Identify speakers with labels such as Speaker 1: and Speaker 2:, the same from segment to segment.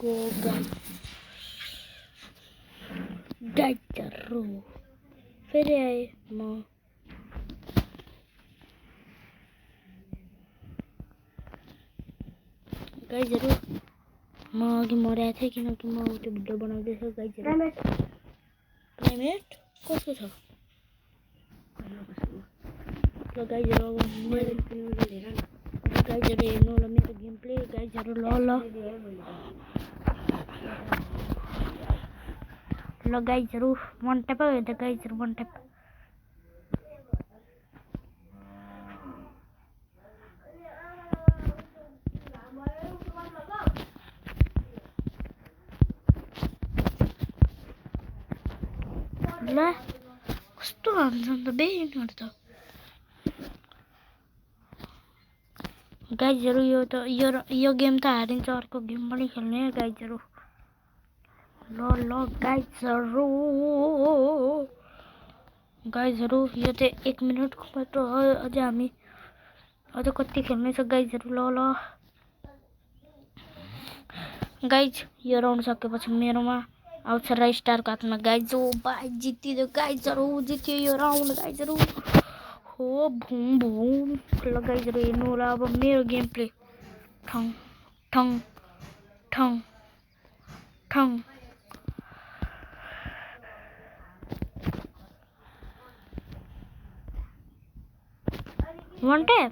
Speaker 1: Go गाइजहरू फेरि आएँ म। गाइजहरू म अघि मरेको थिएँ किनकि म त्यो भिडियो बनाउँदैछु गाइजहरू। क्लाइमेट कस्तो छ ल गाइजहरू? अब गाइजहरू हेर्नु होला मेरो गेम प्ले गाइजहरू। ल गाइजहरू वान ट्याप हेर्दा गाइजहरू वान ट्याप। ल कस्तो हान्छन् त बे यिनीहरू त गाइजहरू। यो गेम त हारिन्छ, अर्को गेम पनि खेल्ने गाइजहरू। ल गाइजहरू यो चाहिँ 1 मिनटको मात्र हो, अझै हामी अझ कति खेल्ने छ गाइजहरू। ल गाइज यो राउन्ड सकेपछि मेरोमा आउँछ स्टारको हातमा गाइज। ओ भाइ जितियो गाइजहरू, जित्यो यो राउन्ड गाइजहरू। हो भुम भुम। ल गाइजहरू हेर्नु होला अब मेरो गेम प्ले। ठङ ठङ ठङ ठङ। One tap.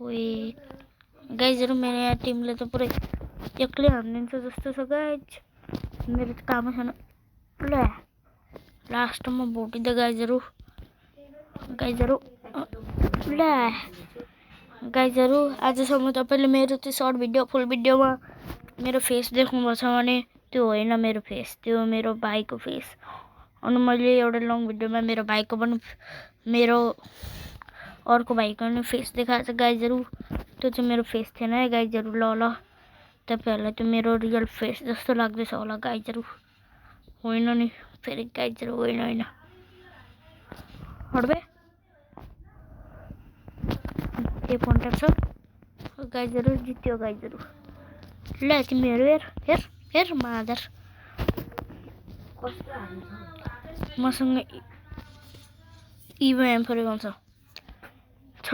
Speaker 1: ओए गाइजहरू मेरो यहाँ टिमले त पुरै एक्लै हानिदिन्छ जस्तो छ गाइज। मेरो त काम छैन। ल लास्टमा भोटिदियो गाइजहरू। ल गाइजहरू आजसम्म तपाईँले मेरो त्यो सर्ट भिडियो फुल भिडियोमा मेरो फेस देख्नुभएको छ भने त्यो होइन मेरो फेस, त्यो मेरो भाइको फेस। अनि मैले एउटा लङ भिडियोमा मेरो भाइको पनि मेरो अर्को भाइको पनि फेस देखाएको छ गाइजहरू। त्यो चाहिँ मेरो फेस थिएन है गाइजहरू। ल तपाईँहरूलाई त्यो मेरो रियल फेस जस्तो लाग्दैछ होला गाइजहरू। होइन नि फेरि गाइजहरू, होइन हड्बे के कन्ट्याक्ट छ गाइजहरू। जित्यो गाइजहरू। ल तिमीहरू हेर मादर मसँग इभोएम फरे आउँछ छ।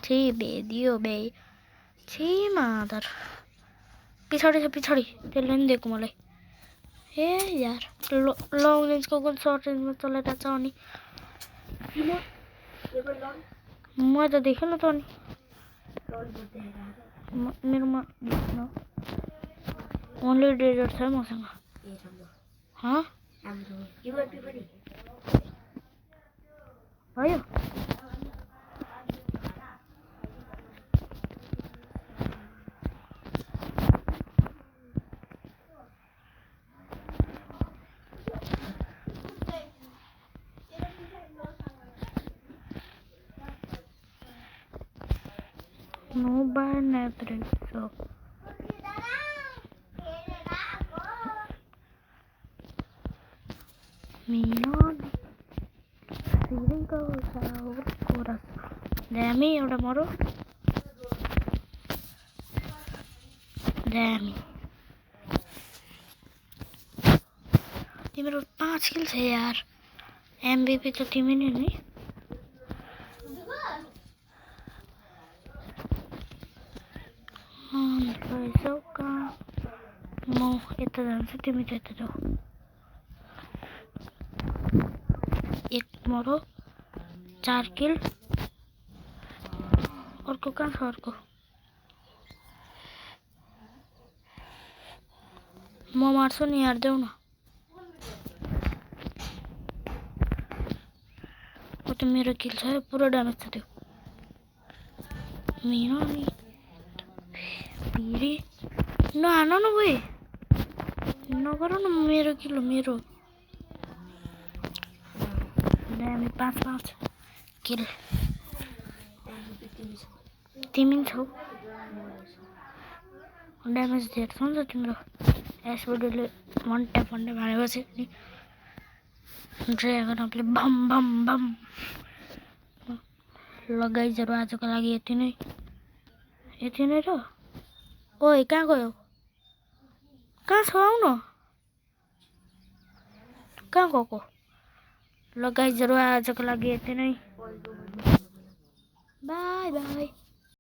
Speaker 1: छि भेदियो बे छि मादर पछाडि छ पछाडि। त्यसले पनि दिएको मलाई। ए यार लङ रेन्जको गन सर्ट रेन्जमा चलाइरहेको छ अनि म त देखेन त। अनि मेरोमा ओन्ली डेजर्ट छ मसँग। भयो no ban so Dami एउटा मरो Dami तिम्रो 5 किल छ यार। एमभीपी त तिमी नै नि। म यता जान्छु तिमी त यता जाऊ। एक मरो 4 किल। अर्को कहाँ छ अर्को? म मार्छु नि यार, देऊ न। ओ त मेरो किल छ, पुरो ड्यामेज छ त्यो। मेरो नि फेरि नहान न भए नगर न। मेरो किल मेरो ड्यामेज 5 किल। तिमी छौ ड्यामेज धेरै छ नि त तिम्रो। एसबीडीले वान ट्याप भनेपछि नि ड्रागन अपले बम बम बम ल गाइजहरु आजको लागि यति नै र। ओइ कहाँ गयो? कहाँ छ? आउन। कहाँ गएको? ल गाइजहरु आजको लागि यति नै। By by.